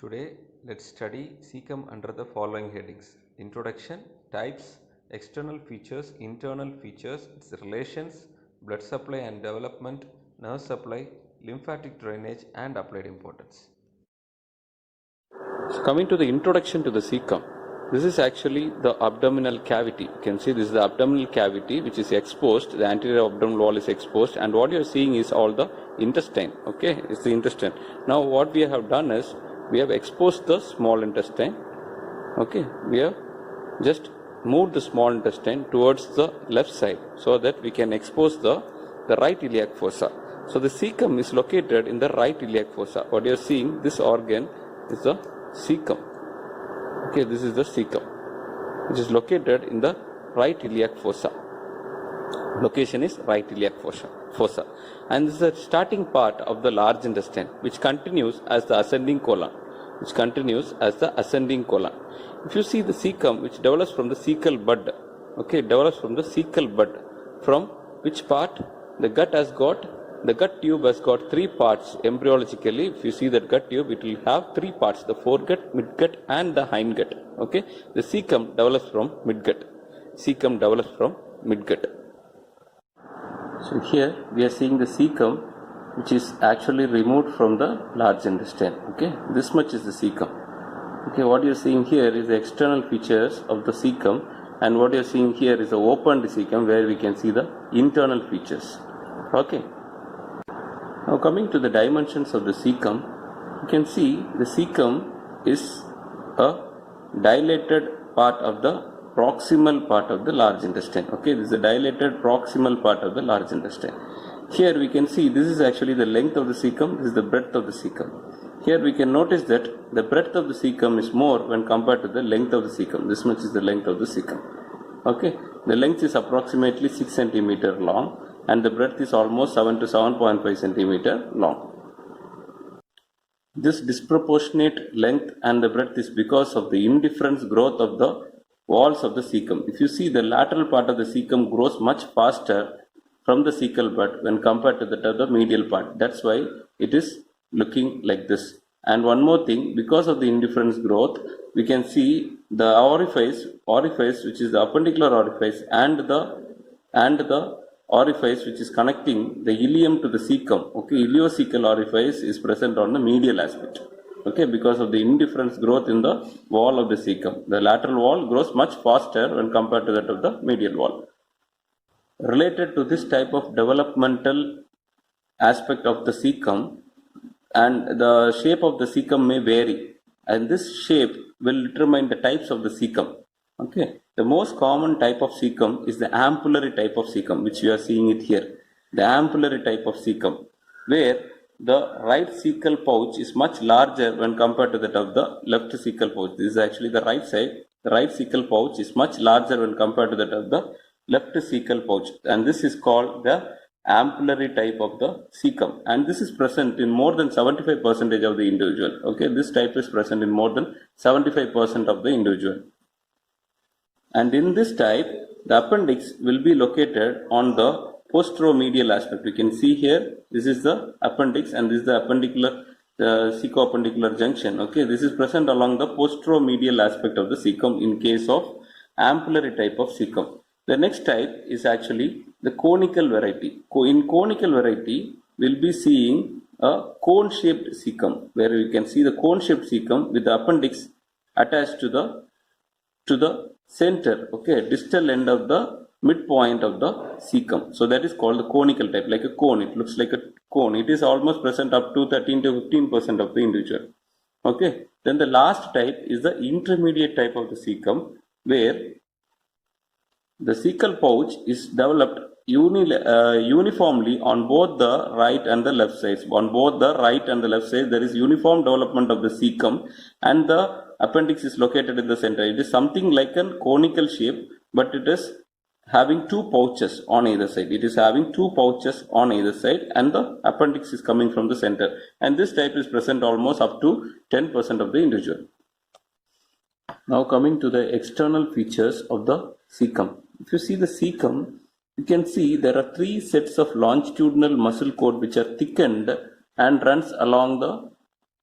Today, let's study cecum under the following headings: Introduction, Types, External features, Internal features, its relations, blood supply and development, nerve supply, lymphatic drainage, and applied importance. So coming to the introduction to the cecum, this is actually the abdominal cavity. You can see this is the abdominal cavity which is exposed, the anterior abdominal wall is exposed, and what you are seeing is all the intestine. Okay, it's the intestine. Now what we have done is, we have exposed the small intestine. Okay, we have just moved the small intestine towards the left side so that we can expose the right iliac fossa. So the cecum is located in the right iliac fossa. What you are seeing, this organ is the cecum. Okay, this is the cecum, which is located in the right iliac fossa. Location is right iliac fossa. And this is the starting part of the large intestine, which continues as the ascending colon. If you see the cecum, which develops from the cecal bud, okay, develops from the cecal bud, from which part the gut tube has got three parts embryologically. If you see that gut tube, it will have three parts: the foregut, midgut, and the hindgut. Okay, the cecum develops from midgut. So here we are seeing the cecum, which is actually removed from the large intestine. Okay, this much is the cecum. Okay, what you are seeing here is the external features of the cecum, and what you are seeing here is the opened cecum, where we can see the internal features. Okay. Now coming to the dimensions of the cecum, you can see the cecum is a dilated part of the proximal part of the large intestine. Okay, this is a dilated proximal part of the large intestine. Here we can see this is actually the length of the cecum, this is the breadth of the cecum. Here we can notice that the breadth of the cecum is more when compared to the length of the cecum. This much is the length of the cecum. Okay, the length is approximately 6 cm long, and the breadth is almost 7 to 7.5 cm long. This disproportionate length and the breadth is because of the indifference growth of the walls of the cecum. If you see, the lateral part of the cecum grows much faster from the cecal bud when compared to that of the medial part. That's why it is looking like this. And one more thing, because of the indifference growth, we can see the orifice which is the appendicular orifice, and the orifice which is connecting the ileum to the cecum. Okay, ileocecal orifice is present on the medial aspect. Okay, because of the indifference growth in the wall of the cecum. The lateral wall grows much faster when compared to that of the medial wall. Related to this type of developmental aspect of the cecum, and the shape of the cecum may vary, and this shape will determine the types of the cecum. Okay, the most common type of cecum is the ampullary type of cecum, which you are seeing it here. The ampullary type of cecum, where the right cecal pouch is much larger when compared to that of the left cecal pouch. This is actually the right side. The right cecal pouch is much larger when compared to that of the left cecal pouch, and this is called the ampullary type of the cecum, and this is present in more than 75% of the individual. Okay, this type is present in more than 75% of the individual. And in this type, the appendix will be located on the posteromedial aspect. We can see here, this is the appendix, and this is the appendicular cecoappendicular junction. Okay, this is present along the posteromedial aspect of the cecum in case of ampullary type of cecum. The next type is actually the conical variety. In conical variety, we'll be seeing a cone-shaped cecum, where we can see the cone-shaped cecum with the appendix attached to the center, okay, distal end of the midpoint of the cecum. So that is called the conical type, like a cone. It looks like a cone. It is almost present up to 13 to 15% of the individual. Okay. Then the last type is the intermediate type of the cecum, where the cecal pouch is developed uniformly on both the right and the left sides. On both the right and the left sides, there is uniform development of the cecum, and the appendix is located in the center. It is something like a conical shape, but it is having two pouches on either side. And the appendix is coming from the center. And this type is present almost up to 10% of the individual. Now coming to the external features of the cecum. If you see the cecum, you can see there are three sets of longitudinal muscle cord which are thickened and runs along the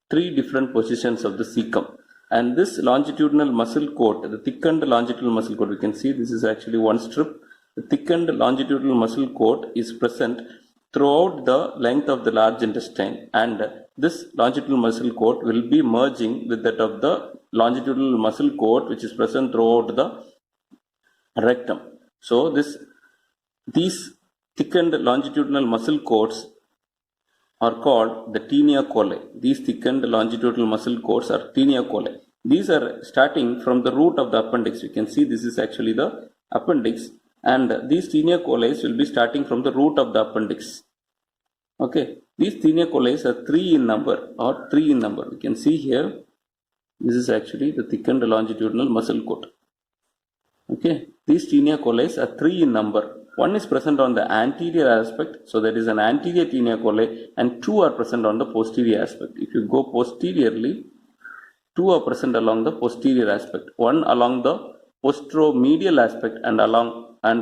three different positions of the cecum. And this longitudinal muscle coat, the thickened longitudinal muscle coat, we can see this is actually one strip. The thickened longitudinal muscle coat is present throughout the length of the large intestine, and this longitudinal muscle coat will be merging with that of the longitudinal muscle coat which is present throughout the rectum. So these thickened longitudinal muscle coats are called the tinea coli. These thickened longitudinal muscle coats are tinea coli. These are starting from the root of the appendix. You can see this is actually the appendix, and these tinea coli will be starting from the root of the appendix. Okay, these tinea coli are 3 in number or 3 in number. You can see here, this is actually the thickened longitudinal muscle coat. Okay, these tinea coli are 3 in number. One is present on the anterior aspect, so that is an anterior tinea coli, and 2 are present on the posterior aspect. If you go posteriorly, 2 are present along the posterior aspect, one along the posteromedial aspect and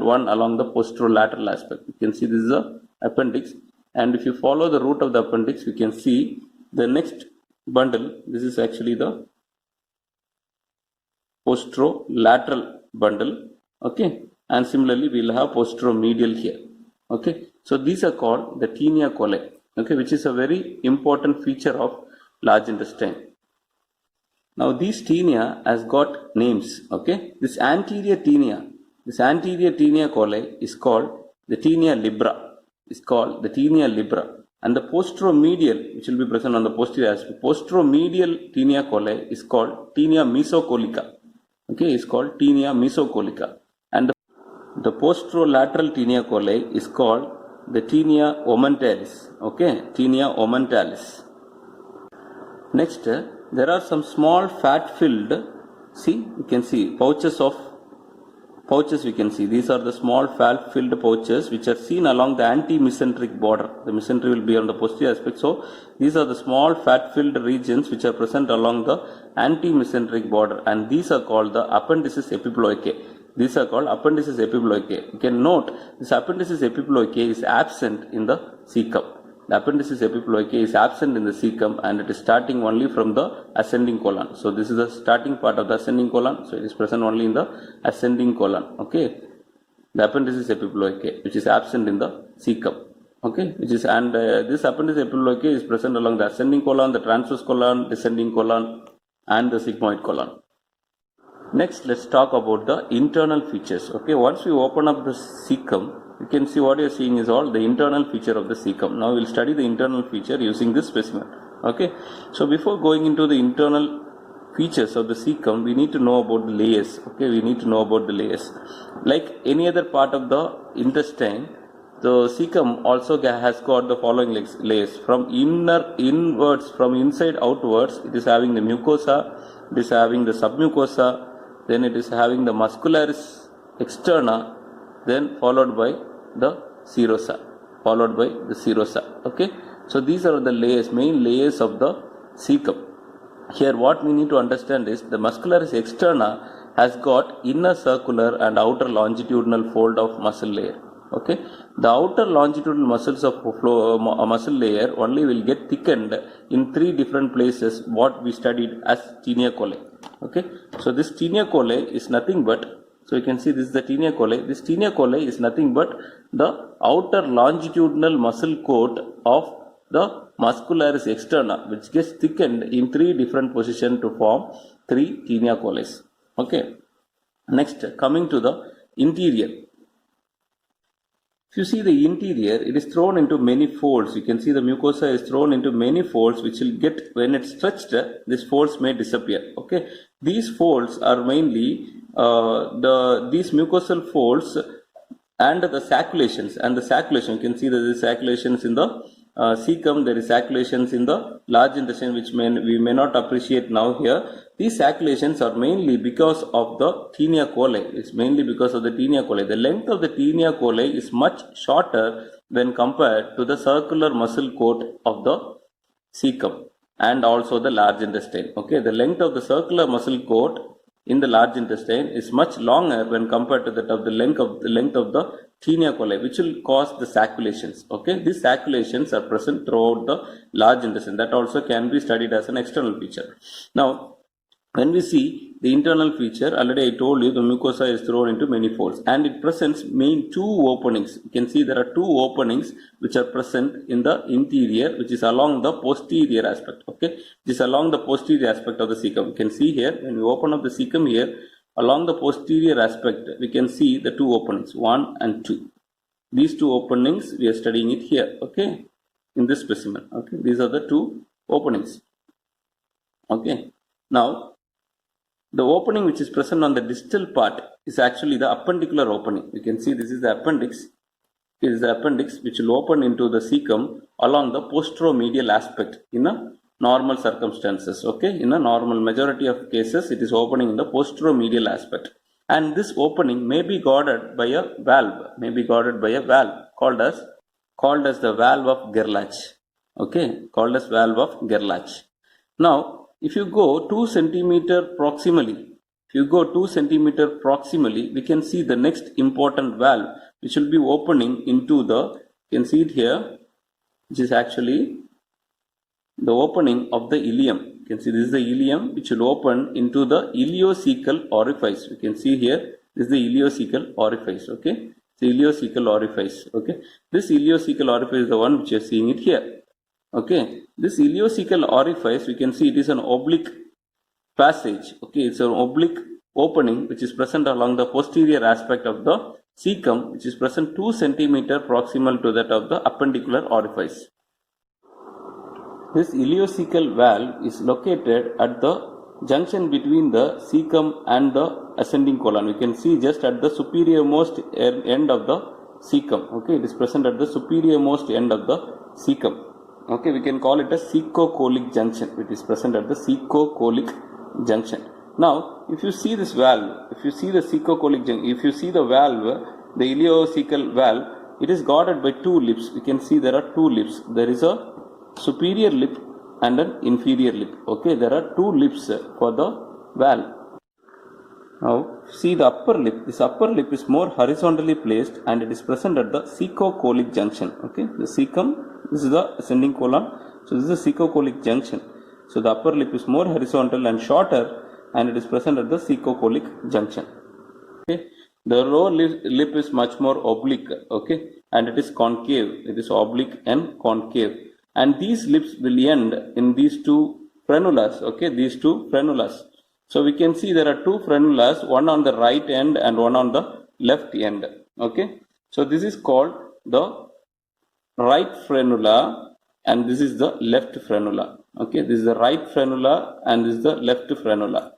one along the posterolateral aspect. You can see this is the appendix, and if you follow the root of the appendix, you can see the next bundle. This is actually the posterolateral bundle. Okay, and similarly we will have posteromedial here. Okay, so these are called the tinea coli. Okay, which is a very important feature of large intestine. Now these tinea has got names. Okay, this anterior tinea coli is called the tinea libera. Is called the tinea libera, and the posteromedial, which will be present on the posterior aspect, posteromedial tinea coli is called tinea mesocolica. Okay, is called tinea mesocolica, and the posterolateral tinea coli is called the tinea omentalis. Okay, tinea omentalis. Next, there are some small fat-filled, see, you can see pouches. We can see these are the small fat-filled pouches which are seen along the anti-mesenteric border. The mesentery will be on the posterior aspect, so these are the small fat-filled regions which are present along the anti-mesenteric border, and these are called the appendices epiploicae. These are called appendices epiploicae. You can note this appendices epiploicae is absent in the cecum. The appendices epiploicae is absent in the cecum, and it is starting only from the ascending colon. So this is the starting part of the ascending colon. So it is present only in the ascending colon. Okay, the appendices epiploicae, which is absent in the cecum. Okay, which is this appendices epiploicae is present along the ascending colon, the transverse colon, descending colon, and the sigmoid colon. Next, let's talk about the internal features. Okay, once we open up the cecum, you can see what you are seeing is all the internal feature of the cecum. Now we will study the internal feature using this specimen. Okay, so before going into the internal features of the cecum, we need to know about the layers. Okay, we need to know about the layers. Like any other part of the intestine, the cecum also has got the following layers. From inwards, from inside outwards, it is having the mucosa, it is having the submucosa, then it is having the muscularis externa, then followed by the serosa, Okay, so these are the layers, main layers of the cecum. Here what we need to understand is the muscularis externa has got inner circular and outer longitudinal fold of muscle layer. Okay, the outer longitudinal muscles of muscle layer only will get thickened in 3 different places, what we studied as tinea coli. Okay, so this tinea coli is nothing but, so you can see this is the tinea coli. This tinea coli is nothing but the outer longitudinal muscle coat of the muscularis externa, which gets thickened in 3 different positions to form 3 tinea colis. Okay, next coming to the interior. If you see the interior, it is thrown into many folds. You can see the mucosa is thrown into many folds, which will get, when it's stretched, these folds may disappear. Okay, these folds are mainly these mucosal folds and the saculations. You can see that there is saculations in the cecum, there is saculations in the large intestine, which we may not appreciate now here. These saculations are mainly because of the tinea coli. It's mainly because of the tinea coli. The length of the tinea coli is much shorter when compared to the circular muscle coat of the cecum and also the large intestine. Okay, the length of the circular muscle coat in the large intestine is much longer when compared to that of the length of the Taenia coli, which will cause the saculations. Okay, these saculations are present throughout the large intestine. That also can be studied as an external feature. Now, when we see the internal feature, already I told you the mucosa is thrown into many folds and it presents main two openings. You can see there are two openings which are present in the interior, which is along the posterior aspect. Okay, this is along the posterior aspect of the cecum. You can see here when we open up the cecum here, along the posterior aspect we can see the two openings, 1 and 2. These two openings we are studying it here. Okay, in this specimen. Okay, these are the two openings. Okay, now the opening which is present on the distal part is actually the appendicular opening. You can see this is the appendix. It is the appendix which will open into the cecum along the posteromedial aspect in a normal circumstances. Okay, in a normal majority of cases it is opening in the posteromedial aspect, and this opening may be guarded by a valve, called as the valve of Gerlach. Okay, called as valve of Gerlach. Now, if you go 2 centimeter proximally, we can see the next important valve which will be opening into the, you can see it here, which is actually the opening of the ileum. You can see this is the ileum which will open into the ileocecal orifice. You can see here, this is the ileocecal orifice. Okay, the ileocecal orifice. Okay, this ileocecal orifice is the one which you are seeing it here. Okay, this ileocecal orifice, we can see it is an oblique passage. Okay, it's an oblique opening which is present along the posterior aspect of the cecum, which is present 2 centimeter proximal to that of the appendicular orifice. This ileocecal valve is located at the junction between the cecum and the ascending colon. We can see just at the superiormost end of the cecum. Okay, it is present at the superiormost end of the cecum. Okay, we can call it a cecocolic junction. It is present at the cecocolic junction. Now, if you see this valve, if you see the cecocolic junction, if you see the valve, the ileocecal valve, it is guarded by two lips. You can see there are two lips. There is a superior lip and an inferior lip. Okay, there are two lips for the valve. Now, see the upper lip. This upper lip is more horizontally placed and it is present at the cecocolic junction. Okay, the cecum, this is the ascending colon. So, this is the cecocolic junction. So, the upper lip is more horizontal and shorter and it is present at the cecocolic junction. Okay, the lower lip is much more oblique. Okay, and it is concave. It is oblique and concave. And these lips will end in these two frenulas. Okay, these two frenulas. So we can see there are two frenulas, one on the right end and one on the left end. Okay, so this is called the right frenula and this is the left frenula. Okay, this is the right frenula and this is the left frenula.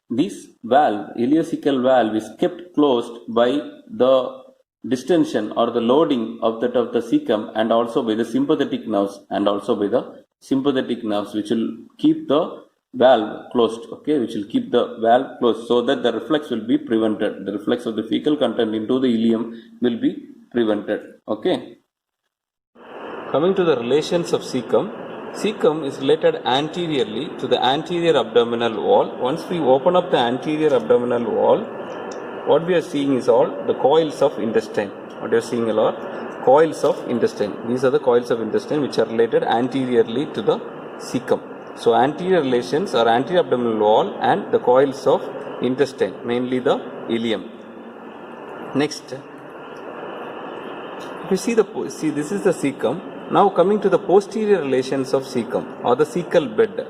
This valve, ileocecal valve, is kept closed by the distension or the loading of that of the cecum and also by the sympathetic nerves which will keep the valve closed. Okay, which will keep the valve closed so that the reflux will be prevented. The reflux of the fecal content into the ileum will be prevented. Okay, coming to the relations of cecum. Cecum is related anteriorly to the anterior abdominal wall. Once we open up the anterior abdominal wall, what we are seeing is all the coils of intestine. What you are seeing a lot, coils of intestine. These are the coils of intestine which are related anteriorly to the cecum. So, anterior relations are anterior abdominal wall and the coils of intestine, mainly the ileum. Next, if you see this is the cecum. Now coming to the posterior relations of cecum or the cecal bed.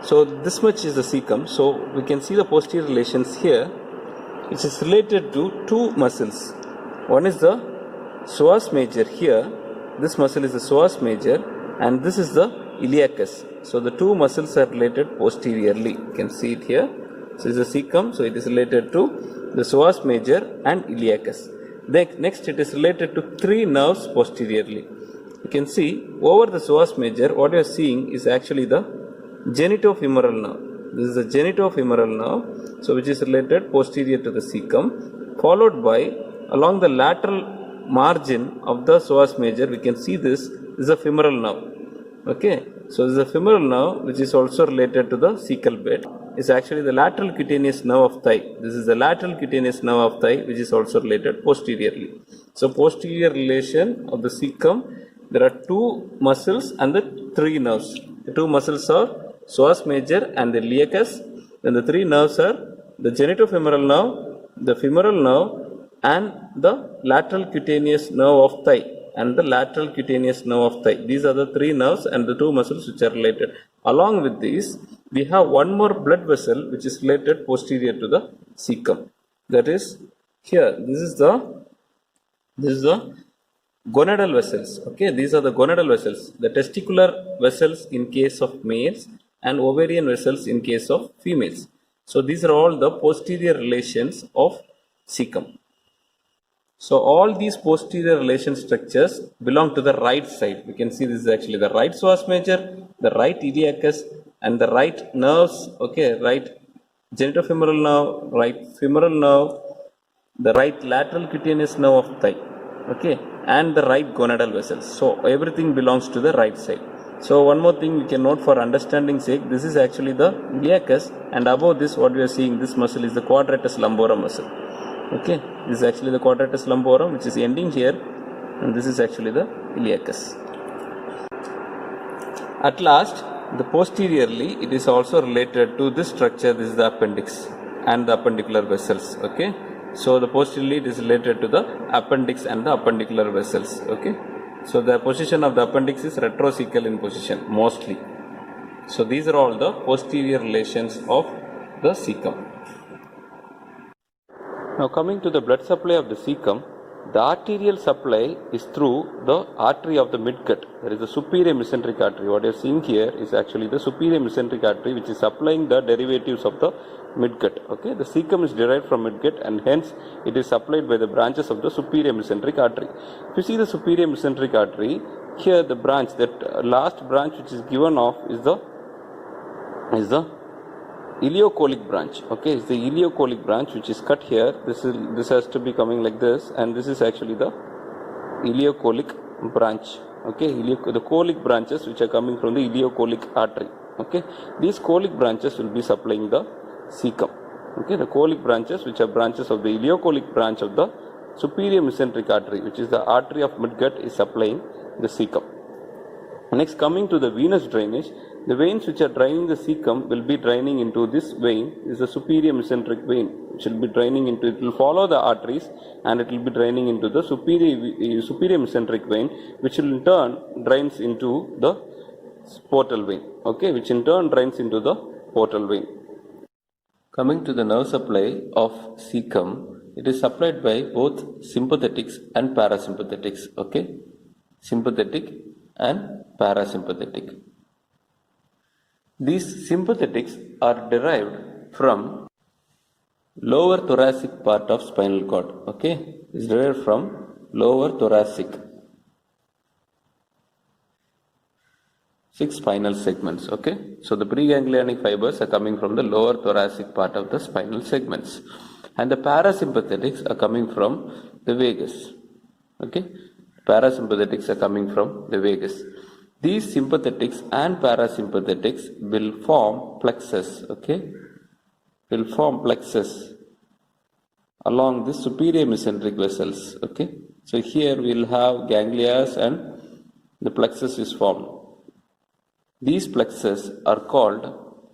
So this much is the cecum. So we can see the posterior relations here, which is related to two muscles. One is the psoas major here. This muscle is the psoas major and this is the iliacus. So the two muscles are related posteriorly. You can see it here. So this is the cecum. So it is related to the psoas major and iliacus. Then next it is related to three nerves posteriorly. You can see over the psoas major, what you are seeing is actually the genitofemoral nerve. This is the genitofemoral nerve, so which is related posterior to the cecum, followed by along the lateral margin of the psoas major, we can see this is a femoral nerve. Okay, so this is a femoral nerve which is also related to the cecal bed. is actually the lateral cutaneous nerve of thigh. This is the lateral cutaneous nerve of thigh, which is also related posteriorly. So posterior relation of the cecum, there are two muscles and the three nerves. The two muscles are psoas major and the iliacus. Then the three nerves are the genitofemoral nerve, the femoral nerve, and the lateral cutaneous nerve of thigh and the lateral cutaneous nerve of thigh. These are the three nerves and the two muscles which are related. Along with these, we have one more blood vessel which is related posterior to the cecum. That is here. This is the gonadal vessels. Okay, these are the gonadal vessels. The testicular vessels in case of males and ovarian vessels in case of females. So these are all the posterior relations of cecum. So all these posterior relation structures belong to the right side. We can see this is actually the right psoas major, the right iliacus, and the right nerves. Okay, right genitofemoral nerve, right femoral nerve, the right lateral cutaneous nerve of thigh. Okay, and the right gonadal vessels. So everything belongs to the right side. So one more thing we can note for understanding sake, this is actually the iliacus, and above this what we are seeing, this muscle is the quadratus lumborum muscle. Okay, this is actually the quadratus lumborum which is ending here, and this is actually the iliacus. At last, the posteriorly it is also related to this structure. This is the appendix and the appendicular vessels. Okay, so the posteriorly it is related to the appendix and the appendicular vessels. Okay, so the position of the appendix is retrocecal in position mostly. So these are all the posterior relations of the cecum. Now coming to the blood supply of the cecum, the arterial supply is through the artery of the midgut. There is the superior mesenteric artery. What you are seeing here is actually the superior mesenteric artery which is supplying the derivatives of the midgut. Okay, the cecum is derived from midgut and hence it is supplied by the branches of the superior mesenteric artery. If you see the superior mesenteric artery, here the branch, that last branch which is given off is the ileocolic branch. Okay, it's the ileocolic branch which is cut here. This has to be coming like this, and this is actually the ileocolic branch. Okay, the colic branches which are coming from the ileocolic artery. Okay, these colic branches will be supplying the cecum. Okay, the colic branches which are branches of the ileocolic branch of the superior mesenteric artery, which is the artery of midgut, is supplying the cecum. Next, coming to the venous drainage, the veins which are draining the cecum will be draining into this vein. This is the superior mesenteric vein, which will be draining into, it will follow the arteries and it will be draining into the superior mesenteric vein, which will in turn drains into the portal vein. Okay, which in turn drains into the portal vein. Coming to the nerve supply of cecum, it is supplied by both sympathetics and parasympathetics. Okay, sympathetic and parasympathetic. These sympathetics are derived from lower thoracic part of spinal cord. Okay, is derived from lower thoracic 6 spinal segments. Okay, so the preganglionic fibers are coming from the lower thoracic part of the spinal segments, and the parasympathetics are coming from the vagus. Okay, parasympathetics are coming from the vagus. These sympathetics and parasympathetics will form plexus. Okay, will form plexus along the superior mesenteric vessels. Okay, so here we will have ganglia and the plexus is formed. These plexus are called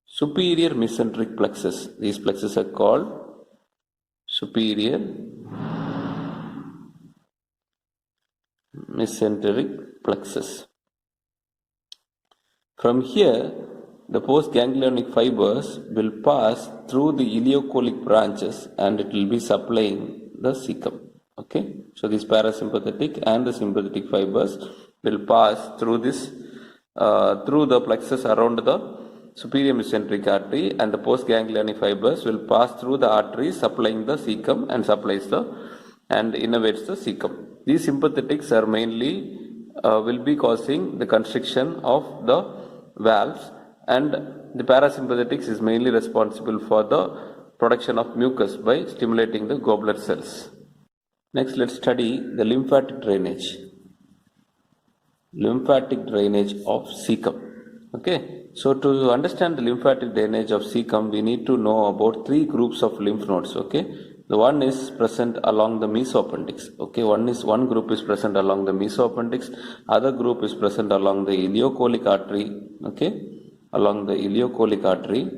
superior mesenteric plexus. These plexus are called superior mesenteric plexus. From here, the postganglionic fibers will pass through the ileocolic branches and it will be supplying the cecum. Okay, so these parasympathetic and the sympathetic fibers will pass through this through the plexus around the superior mesenteric artery, and the postganglionic fibers will pass through the arteries supplying the cecum and supplies the and innervates the cecum. These sympathetics are mainly will be causing the constriction of the valves, and the parasympathetics is mainly responsible for the production of mucus by stimulating the goblet cells. Next, let's study the lymphatic drainage. Lymphatic drainage of cecum. Okay, so to understand the lymphatic drainage of cecum, we need to know about three groups of lymph nodes. Okay, the one is present along the mesoappendix. Okay, one group is present along the mesoappendix, other group is present along the ileocholic artery. Okay, along the ileocholic artery,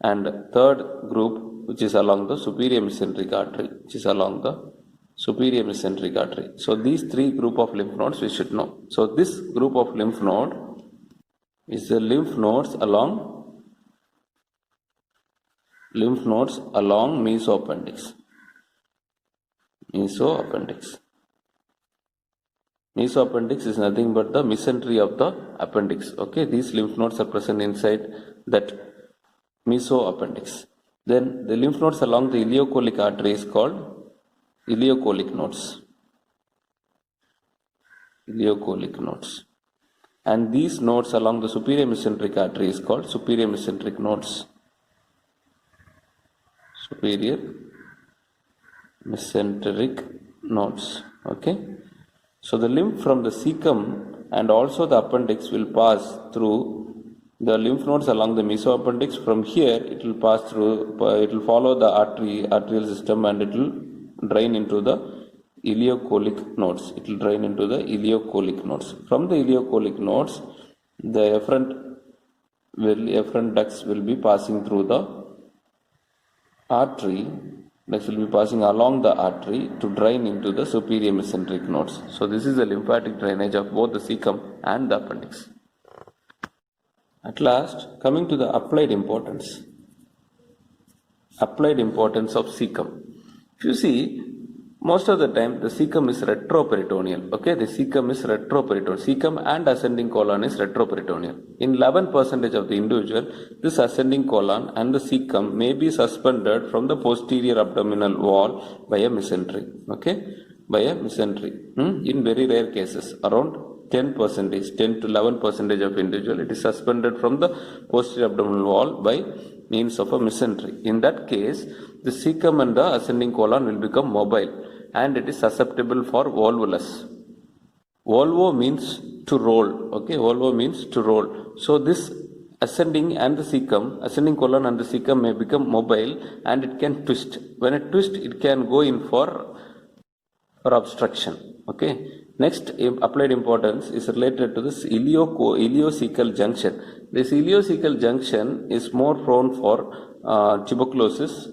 and third group which is along the superior mesenteric artery, which is along the superior mesenteric artery. So these three group of lymph nodes we should know. So this group of lymph node is the lymph nodes along mesoappendix. Mesoappendix is nothing but the mesentery of the appendix. Okay, these lymph nodes are present inside that mesoappendix. Then the lymph nodes along the ileocholic artery is called ileocholic nodes. And these nodes along the superior mesenteric artery is called superior mesenteric nodes. Superior mesenteric nodes. Okay, so the lymph from the cecum and also the appendix will pass through the lymph nodes along the mesoappendix. From here it will pass through, it will follow the arterial system, and it will drain into the ileocholic nodes. From the ileocholic nodes, the efferent ducts will be passing through the artery. Ducts will be passing along the artery to drain into the superior mesenteric nodes. So this is the lymphatic drainage of both the cecum and the appendix. At last, coming to the applied importance of cecum. If you see, most of the time the cecum is retroperitoneal. Okay, the cecum is retroperitoneal. Cecum and ascending colon is retroperitoneal. In 11% of the individual, this ascending colon and the cecum may be suspended from the posterior abdominal wall by a mesentery. Okay, by a mesentery. In very rare cases, around 10 to 11% of individual, it is suspended from the posterior abdominal wall by means of a mesentery. In that case, the cecum and the ascending colon will become mobile, and it is susceptible for volvulus. Volvo means to roll. Okay, volvo means to roll. So this ascending colon and the cecum may become mobile, and it can twist. When it twists, it can go in for obstruction. Okay. Next applied importance is related to this ileocecal junction. This ileocecal junction is more prone for tuberculosis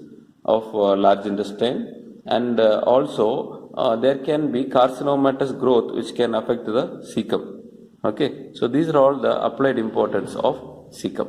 of large intestine, and also there can be carcinomatous growth which can affect the cecum. Okay, so these are all the applied importance of cecum.